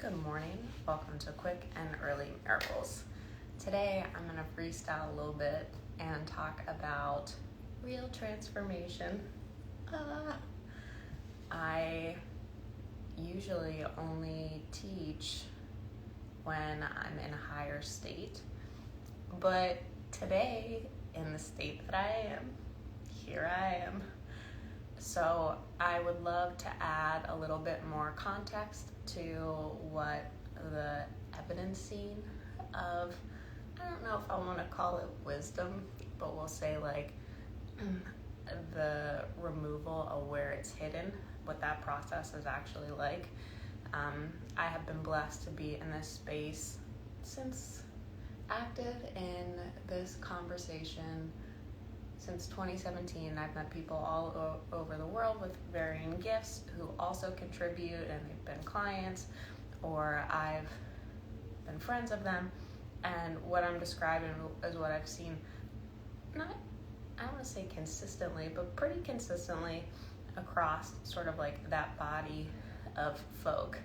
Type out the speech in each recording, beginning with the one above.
Good morning. Welcome to Quick and Early Miracles. Today I'm going to freestyle a little bit and talk about real transformation. I usually only teach when I'm in a higher state, but today, in the state that I am, here I am. So I would love to add a little bit more context to what the evidencing of, I don't know if I want to call it wisdom, but we'll say like the removal of where it's hidden, what that process is actually like. I have been blessed to be in this space since active in this conversation since 2017. I've met people all over the world with varying gifts who also contribute, and they've been clients or I've been friends of them. And what I'm describing is what I've seen, I don't want to say consistently, but pretty consistently across sort of like that body of folk.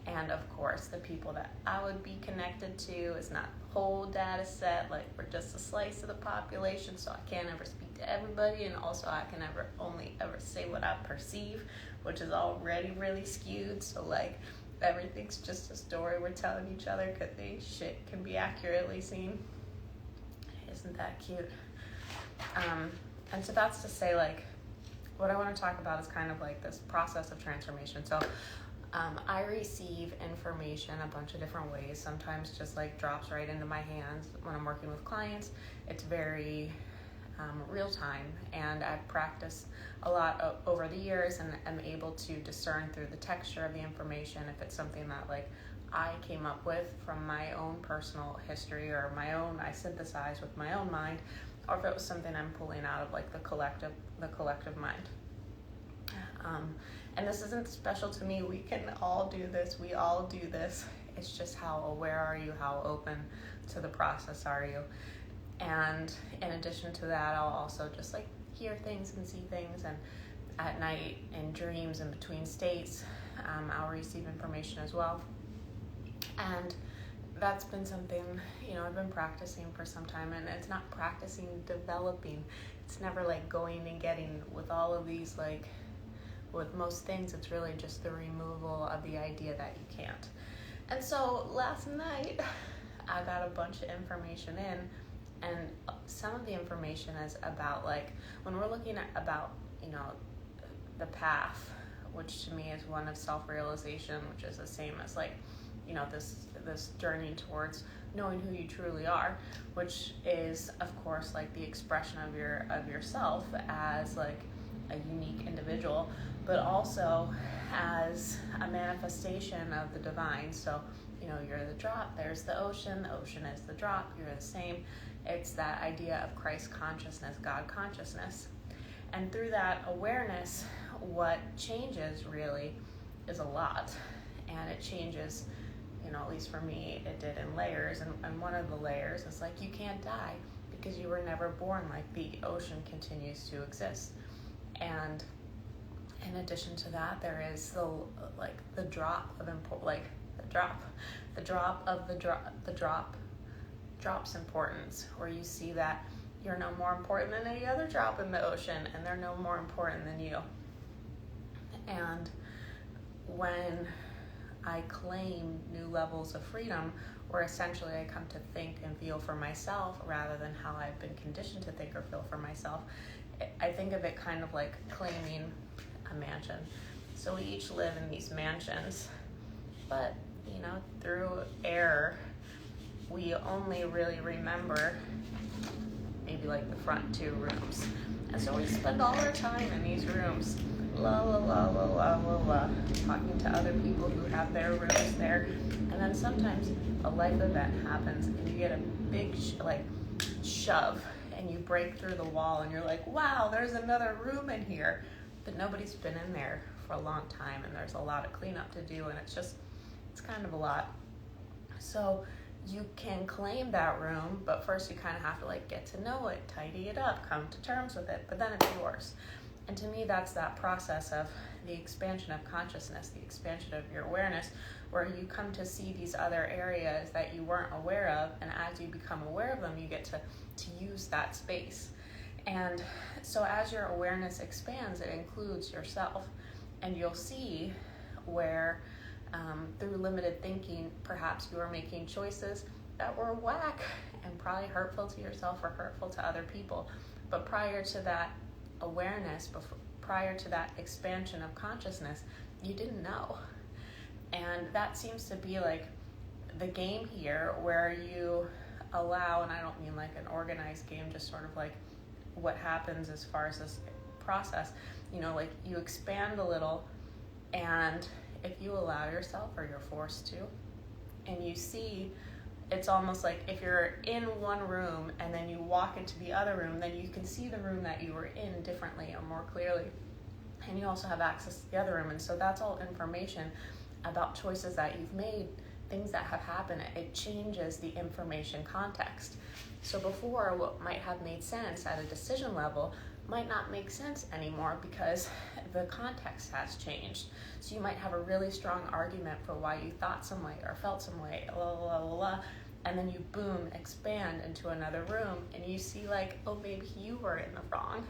And of course, the people that I would be connected to is not the whole data set, like we're just a slice of the population, so I can't ever speak to everybody, and also I can only ever say what I perceive, which is already really skewed, so like everything's just a story we're telling each other because the shit can be accurately seen. Isn't that cute? And so that's to say, like, what I want to talk about is kind of like this process of transformation. So I receive information a bunch of different ways. Sometimes just like drops right into my hands when I'm working with clients. It's very real time, and I've practiced a lot over the years and am able to discern through the texture of the information if it's something that like I came up with from my own personal history or I synthesized with my own mind, or if it was something I'm pulling out of like the collective mind. And this isn't special to me. We can all do this. We all do this. It's just how aware are you? How open to the process are you? And in addition to that, I'll also just like hear things and see things. And at night, in dreams, in between states, I'll receive information as well. And that's been something, I've been practicing for some time. And it's not practicing developing. It's never like going and getting with all of these like, with most things, it's really just the removal of the idea that you can't. And so last night, I got a bunch of information in, and some of the information is about like, when we're looking at about, the path, which to me is one of self-realization, which is the same as like, this journey towards knowing who you truly are, which is of course like the expression of yourself as like a unique individual, but also as a manifestation of the divine. So, you're the drop, there's the ocean is the drop, you're the same. It's that idea of Christ consciousness, God consciousness. And through that awareness, what changes really is a lot. And it changes, at least for me, it did in layers. And one of the layers is like, you can't die because you were never born. Like the ocean continues to exist. And in addition to that, there is the drop's importance, where you see that you're no more important than any other drop in the ocean, and they're no more important than you. And when I claim new levels of freedom, where essentially I come to think and feel for myself rather than how I've been conditioned to think or feel for myself, I think of it kind of like claiming a mansion. So we each live in these mansions, but through error, we only really remember maybe like the front two rooms. And so we spend all our time in these rooms, talking to other people who have their rooms there. And then sometimes a life event happens and you get a big shove, and you break through the wall and you're like, wow, there's another room in here. But nobody's been in there for a long time, and there's a lot of cleanup to do, and it's kind of a lot. So you can claim that room, but first you kind of have to like get to know it, tidy it up, come to terms with it, but then it's yours. And to me, that's that process of the expansion of consciousness, the expansion of your awareness, where you come to see these other areas that you weren't aware of, and as you become aware of them, you get to use that space. And so as your awareness expands, it includes yourself, and you'll see where through limited thinking, perhaps you are making choices that were whack and probably hurtful to yourself or hurtful to other people. But prior to that awareness, prior to that expansion of consciousness, you didn't know. And that seems to be like the game here, where you allow, and I don't mean like an organized game, just sort of like what happens as far as this process, like you expand a little, and if you allow yourself, or you're forced to, and you see, it's almost like if you're in one room and then you walk into the other room, then you can see the room that you were in differently or more clearly, and you also have access to the other room. And so that's all information about choices that you've made, things that have happened. It changes the information context. So before, what might have made sense at a decision level might not make sense anymore because the context has changed. So you might have a really strong argument for why you thought some way or felt some way, and then you boom, expand into another room, and you see like, oh, maybe you were in the wrong.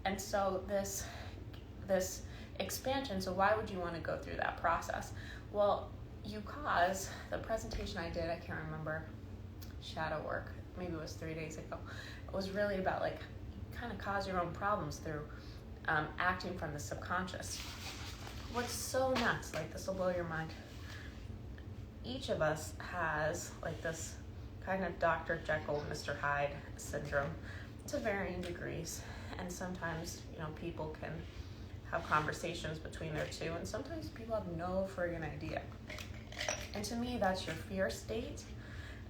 And so this expansion, so why would you want to go through that process? Well, the presentation I did, I can't remember, shadow work, maybe it was 3 days ago, it was really about like kind of cause your own problems through acting from the subconscious. What's so nuts, like this will blow your mind, each of us has like this kind of Dr. Jekyll, Mr. Hyde syndrome to varying degrees, and sometimes people can have conversations between their two, and sometimes people have no friggin' idea. And to me, that's your fear state,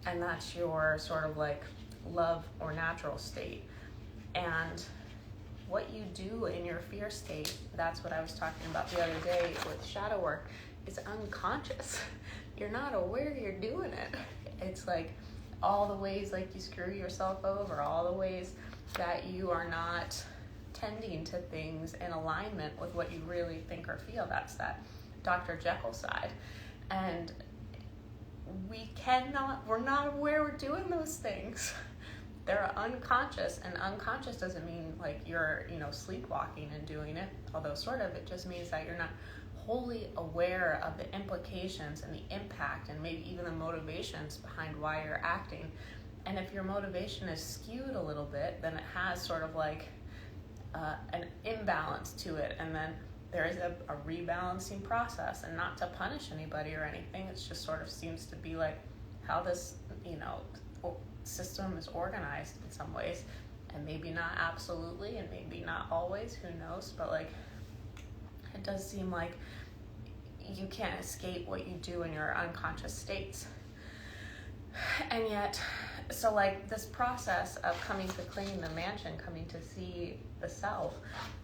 and that's your sort of like love or natural state. And what you do in your fear state, that's what I was talking about the other day with shadow work, is unconscious. You're not aware you're doing it. It's like all the ways like you screw yourself over, all the ways that you are not tending to things in alignment with what you really think or feel. That's that Dr. Jekyll side. And we're not aware we're doing those things. They're unconscious, and unconscious doesn't mean like you're, sleepwalking and doing it, although sort of, it just means that you're not wholly aware of the implications and the impact and maybe even the motivations behind why you're acting. And if your motivation is skewed a little bit, then it has sort of like an imbalance to it, and then there is a rebalancing process. And not to punish anybody or anything, it just sort of seems to be like how this system is organized in some ways, and maybe not absolutely, and maybe not always, who knows, but like it does seem like you can't escape what you do in your unconscious states. And yet, so like this process of coming to claim the mansion, coming to see the self,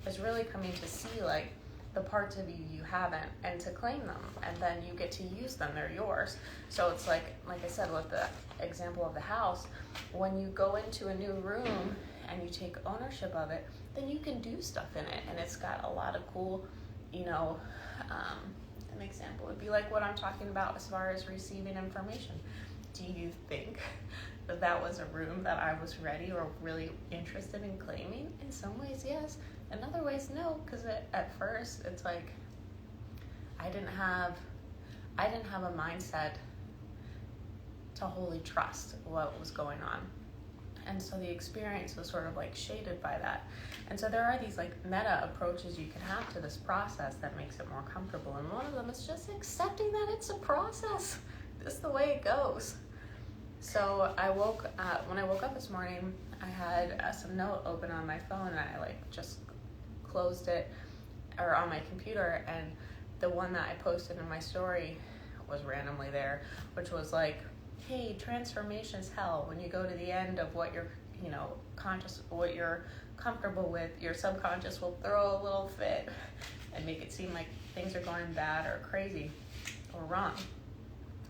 is really coming to see like the parts of you haven't, and to claim them, and then you get to use them. They're yours. So it's like I said with the example of the house, when you go into a new room and you take ownership of it, then you can do stuff in it, and it's got a lot of cool, an example would be like what I'm talking about as far as receiving information. Do you think that was a room that I was ready or really interested in claiming? In some ways, yes. In other ways, no, because at first it's like I didn't have a mindset to wholly trust what was going on. And so the experience was sort of like shaded by that. And so there are these like meta approaches you can have to this process that makes it more comfortable. And one of them is just accepting that it's a process. This is the way it goes. So when I woke up this morning, I had some note open on my phone, and I like just closed it, or on my computer, and the one that I posted in my story was randomly there, which was like, hey, transformation's hell. When you go to the end of what you're, conscious, what you're comfortable with, your subconscious will throw a little fit and make it seem like things are going bad or crazy or wrong.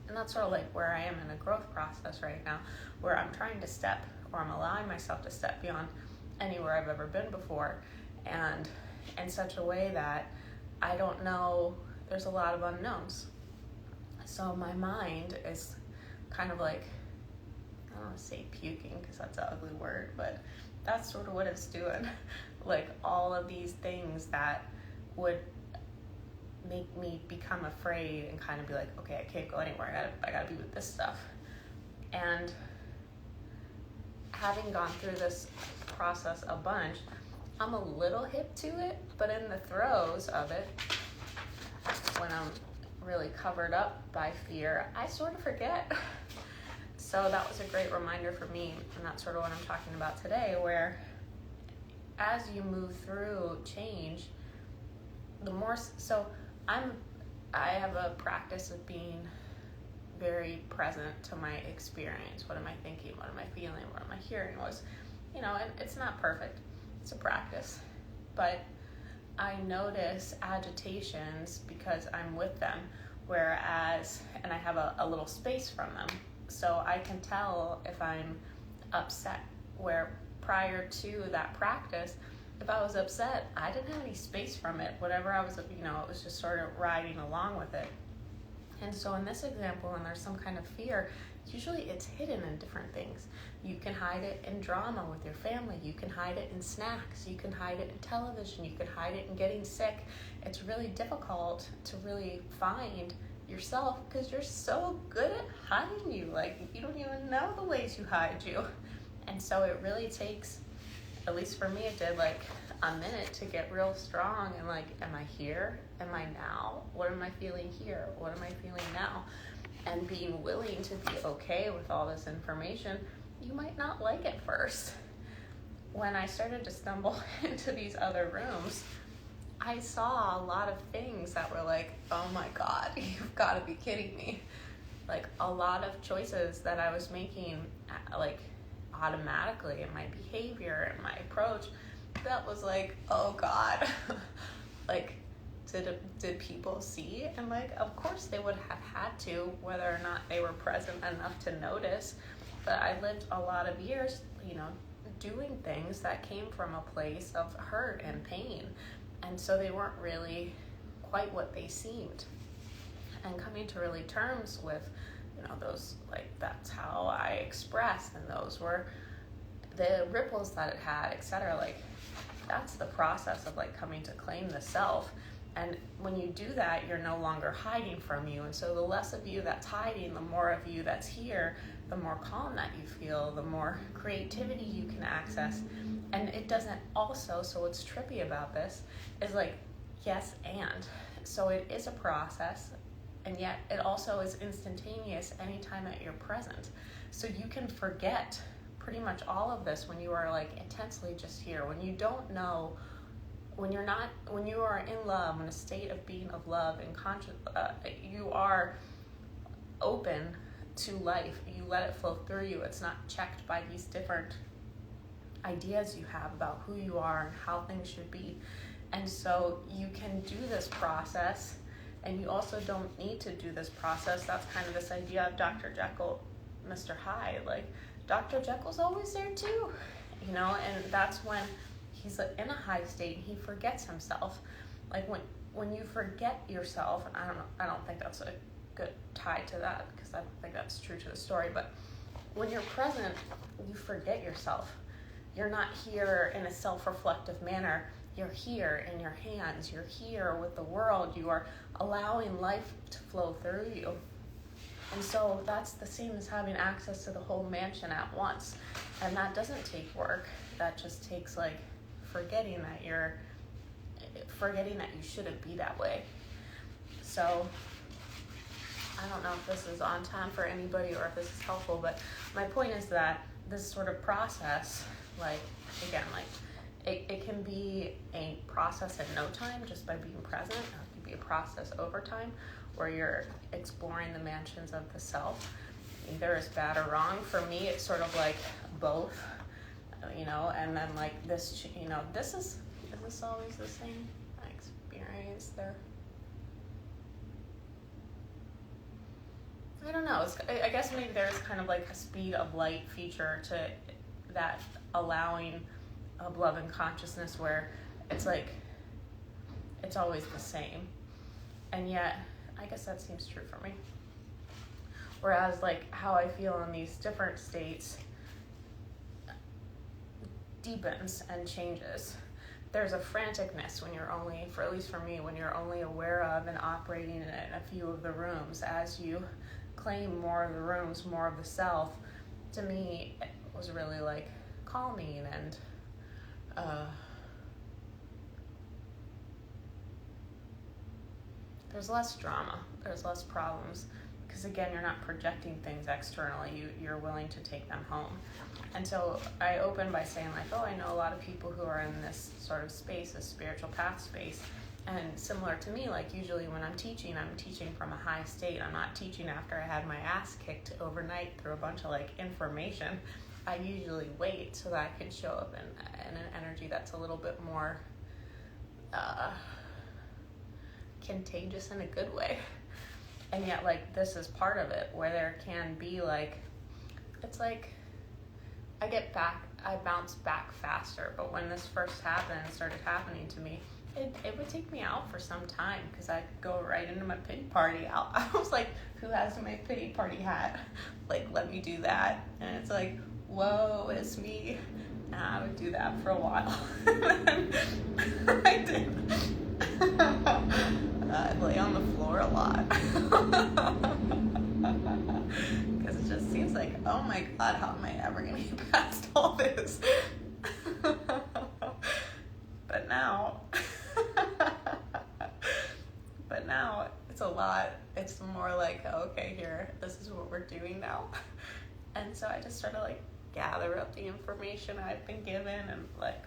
And that's sort of like where I am in a growth process right now, where I'm trying to I'm allowing myself to step beyond anywhere I've ever been before, and in such a way that I don't know, there's a lot of unknowns. So my mind is kind of like, I don't want to say puking because that's an ugly word, but that's sort of what it's doing. Like all of these things that would make me become afraid and kind of be like, okay, I can't go anywhere. I gotta be with this stuff. And having gone through this process a bunch, I'm a little hip to it, but in the throes of it, when I'm really covered up by fear, I sort of forget. So that was a great reminder for me, and that's sort of what I'm talking about today, where as you move through change, the more, so I have a practice of being very present to my experience. What am I thinking? What am I feeling? What am I hearing? And it's not perfect. It's a practice. But I notice agitations because I'm with them, and I have a little space from them. So I can tell if I'm upset, where prior to that practice, if I was upset, I didn't have any space from it. Whatever I was, it was just sort of riding along with it. And so in this example, when there's some kind of fear, usually it's hidden in different things. You can hide it in drama with your family. You can hide it in snacks. You can hide it in television. You can hide it in getting sick. It's really difficult to really find yourself because you're so good at hiding you. Like, you don't even know the ways you hide you. And so it really takes, at least for me, it did like a minute to get real strong and like, am I here? Am I now? What am I feeling here? What am I feeling now? And being willing to be okay with all this information. You might not like it first. When I started to stumble into these other rooms, I saw a lot of things that were like, oh my God, you've got to be kidding me. Like a lot of choices that I was making, like automatically in my behavior and my approach, that was like, oh God, like did people see? And like, of course they would have had to, whether or not they were present enough to notice. But I lived a lot of years, doing things that came from a place of hurt and pain. And so they weren't really quite what they seemed. And coming to really terms with, those, like, that's how I expressed, and those were the ripples that it had, etc. Like, that's the process of like coming to claim the self. And when you do that, you're no longer hiding from you. And so the less of you that's hiding, the more of you that's here, the more calm that you feel, the more creativity you can access. And it doesn't also, so what's trippy about this is like, yes, and. So it is a process, and yet it also is instantaneous anytime that you're present. So you can forget pretty much all of this when you are like intensely just here, when you don't know, when you are in love, in a state of being of love and conscious, you are open to life. You let it flow through you. It's not checked by these different ideas you have about who you are and how things should be. And so you can do this process, and you also don't need to do this process. That's kind of this idea of Dr. Jekyll, Mr. Hyde. Like, Dr. Jekyll's always there too, and that's when he's in a high state and he forgets himself. Like when you forget yourself, and I don't think that's a good tie to that, because I don't think that's true to the story, but when you're present, you forget yourself. You're not here in a self-reflective manner. You're here in your hands. You're here with the world. You are allowing life to flow through you. And so that's the same as having access to the whole mansion at once. And that doesn't take work. That just takes like forgetting that you shouldn't be that way. So I don't know if this is on time for anybody or if this is helpful, but my point is that this sort of process, like, again, like it can be a process in no time just by being present. It can be a process over time where you're exploring the mansions of the self. Either is bad or wrong. For me, it's sort of like both, and then like this, is this always the same experience there? I don't know. I guess maybe there's kind of like a speed of light feature to that, allowing of love and consciousness, where it's like, it's always the same. And yet, I guess that seems true for me. Whereas, like, how I feel in these different states deepens and changes. There's a franticness when you're only, for at least for me, when you're only aware of and operating in a few of the rooms. As you claim more of the rooms, more of the self, to me, it was really like calming and there's less drama, there's less problems, because again, you're not projecting things externally, you're willing to take them home. And so I opened by saying, like, oh, I know a lot of people who are in this sort of space, this spiritual path space, and similar to me, like, usually when I'm teaching from a high state. I'm not teaching after I had my ass kicked overnight through a bunch of, like, information. I usually wait so that I can show up in an energy that's a little bit more contagious in a good way. And yet, like, this is part of it, where there can be, like, it's like, I bounce back faster, but when this first started happening to me, it would take me out for some time, because I'd go right into my pity party. I was like, who has my pity party hat? Like, let me do that. And it's like, whoa, it's me. And I would do that for a while. I did. I'd lay on the floor a lot. Because it just seems like, oh my God, how am I ever going to get past all this? But now it's a lot. It's more like, okay, here, this is what we're doing now. And so I just sort of, like, gather up the information I've been given and, like,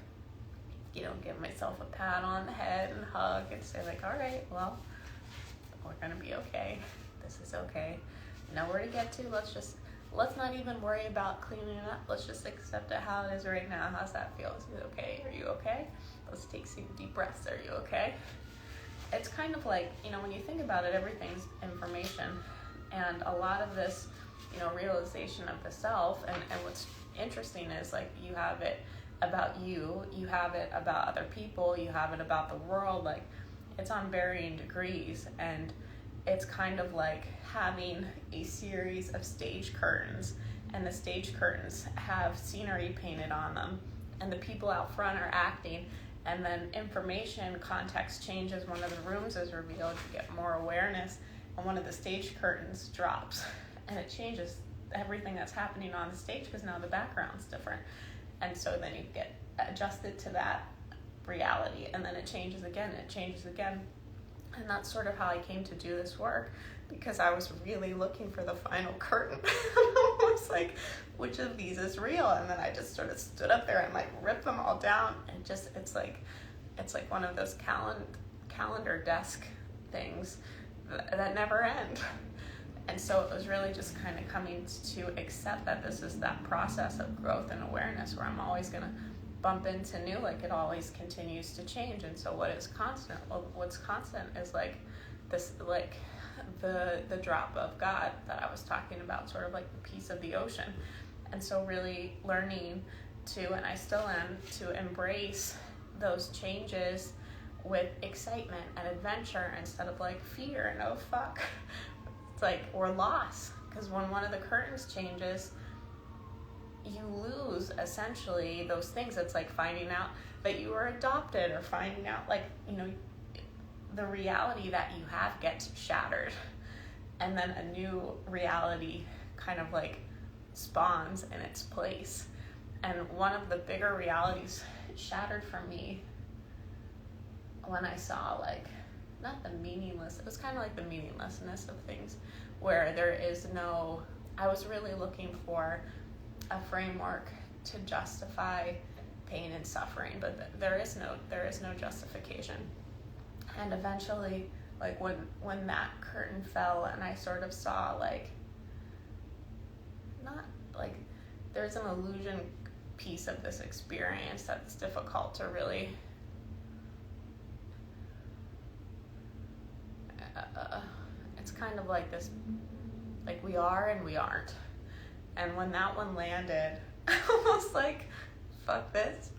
you know, give myself a pat on the head and hug and say, like, all right, well, we're gonna be okay. This is okay. Know where to get to. Let's not even worry about cleaning it up. Let's just accept it how it is right now. How's that feel? Is it okay? Are you okay? Let's take some deep breaths. Are you okay? It's kind of like, you know, when you think about it, everything's information. And a lot of this, you know, realization of the self, and what's interesting is, like, you have it about you have it about other people, you have it about the world, like, it's on varying degrees, and it's kind of like having a series of stage curtains, and the stage curtains have scenery painted on them, and the people out front are acting, and then information context changes. One of the rooms is revealed, you get more awareness, and one of the stage curtains drops, and it changes everything that's happening on the stage, because now the background's different. And so then you get adjusted to that reality, and then it changes again, and it changes again. And that's sort of how I came to do this work, because I was really looking for the final curtain. I was like, which of these is real? And then I just sort of stood up there and, like, ripped them all down, and just, it's like one of those calendar desk things that never end. And so it was really just kind of coming to accept that this is that process of growth and awareness, where I'm always going to bump into new, like, it always continues to change. And so what is constant? Well, what's constant is, like, this, like, the drop of God that I was talking about, sort of like the piece of the ocean. And so really learning to, and I still am, to embrace those changes with excitement and adventure, instead of, like, fear and, oh fuck. It's like, or loss, because when one of the curtains changes, you lose essentially those things. It's like finding out that you were adopted, or finding out, like, you know, the reality that you have gets shattered, and then a new reality kind of, like, spawns in its place. And one of the bigger realities shattered for me when I saw, like, not the meaningless, it was kind of like the meaninglessness of things, where there is no, I was really looking for a framework to justify pain and suffering, but there is no justification. And eventually, like, when that curtain fell, and I sort of saw, like, not, like, there's an illusion piece of this experience that's difficult to really it's kind of like this, like, we are and we aren't. And when that one landed, I was like, fuck this.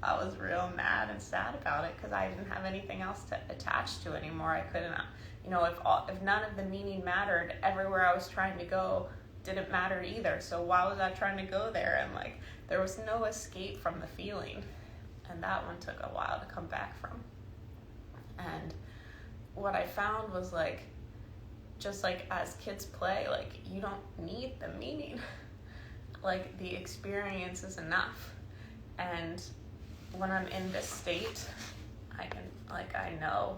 I was real mad and sad about it because I didn't have anything else to attach to anymore. I couldn't, if none of the meaning mattered, everywhere I was trying to go didn't matter either. So why was I trying to go there? And like, there was no escape from the feeling. And that one took a while to come back from. And what I found was like, just like as kids play, like you don't need the meaning. Like the experience is enough. And when I'm in this state, I know.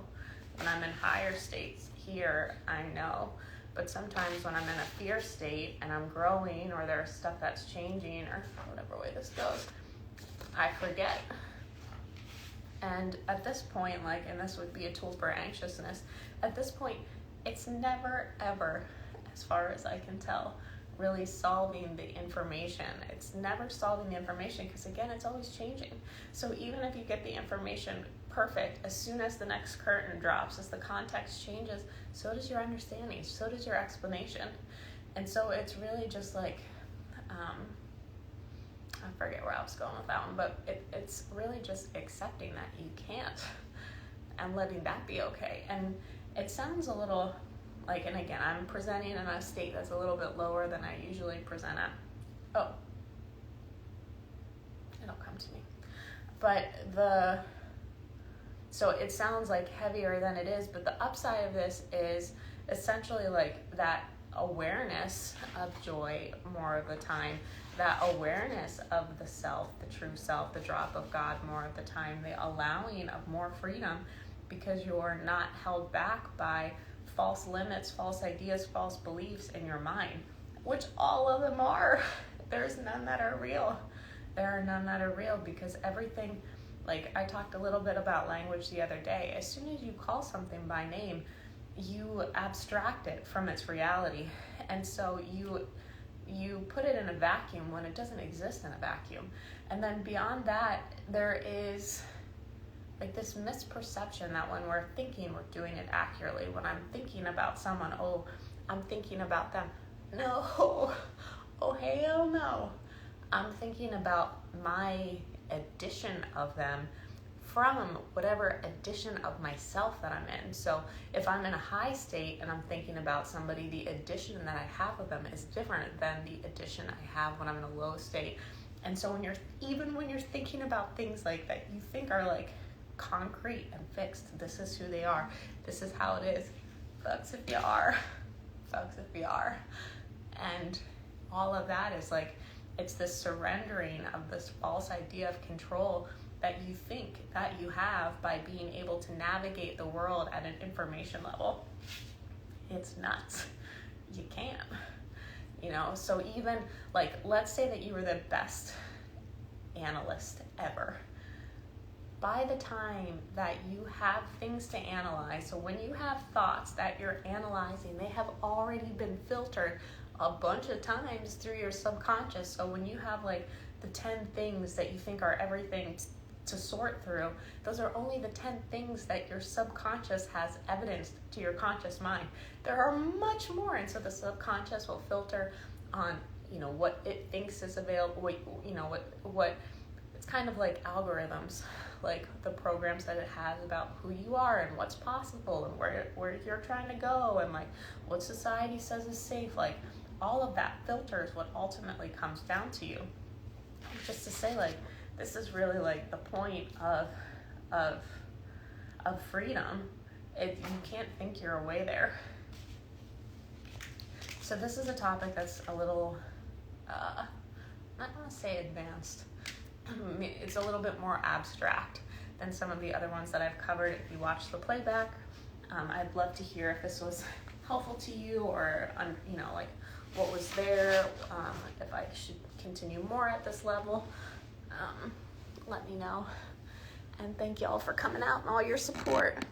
When I'm in higher states here, I know. But sometimes when I'm in a fear state and I'm growing, or there's stuff that's changing, or whatever way this goes, I forget. And at this point, and this would be a tool for anxiousness, at this point, it's never, ever, as far as I can tell, really solving the information. It's never solving the information because, again, it's always changing. So even if you get the information perfect, as soon as the next curtain drops, as the context changes, so does your understanding, so does your explanation. And so it's really just like, I forget where I was going with that one, but it's really just accepting that you can't and letting that be okay. And it sounds a little like, and again, I'm presenting in a state that's a little bit lower than I usually present at. Oh, it'll come to me. But so it sounds like heavier than it is, but the upside of this is essentially like that awareness of joy more of the time, that awareness of the self, the true self, the drop of God more of the time, the allowing of more freedom, because you're not held back by false limits, false ideas, false beliefs in your mind, which all of them are. There's none that are real. There are none that are real, because everything, like I talked a little bit about language the other day. As soon as you call something by name, you abstract it from its reality. And so you put it in a vacuum when it doesn't exist in a vacuum. And then beyond that, there is like this misperception that when we're thinking, we're doing it accurately. When I'm thinking about someone, oh, I'm thinking about them. No, oh hell no. I'm thinking about my addition of them from whatever addition of myself that I'm in. So if I'm in a high state and I'm thinking about somebody, the addition that I have of them is different than the addition I have when I'm in a low state. And so when you're thinking about things like that you think are like concrete and fixed, this is who they are, this is how it is, fucks if you are. And all of that is like, it's this surrendering of this false idea of control that you think that you have by being able to navigate the world at an information level. It's nuts. You can't. So even like, let's say that you were the best analyst ever. By the time that you have things to analyze, so when you have thoughts that you're analyzing, they have already been filtered a bunch of times through your subconscious. So when you have like the 10 things that you think are everything to sort through, those are only the 10 things that your subconscious has evidenced to your conscious mind. There are much more, and so the subconscious will filter on, what it thinks is available, what it's kind of like algorithms, like the programs that it has about who you are and what's possible and where you're trying to go and like what society says is safe. Like all of that filters what ultimately comes down to you. Just to say, like, this is really like the point of freedom. You can't think your way there. So this is a topic that's a little, I don't want to say advanced. It's a little bit more abstract than some of the other ones that I've covered. If you watch the playback, I'd love to hear if this was helpful to you, or like what was there, if I should continue more at this level. Let me know. And thank y'all for coming out and all your support.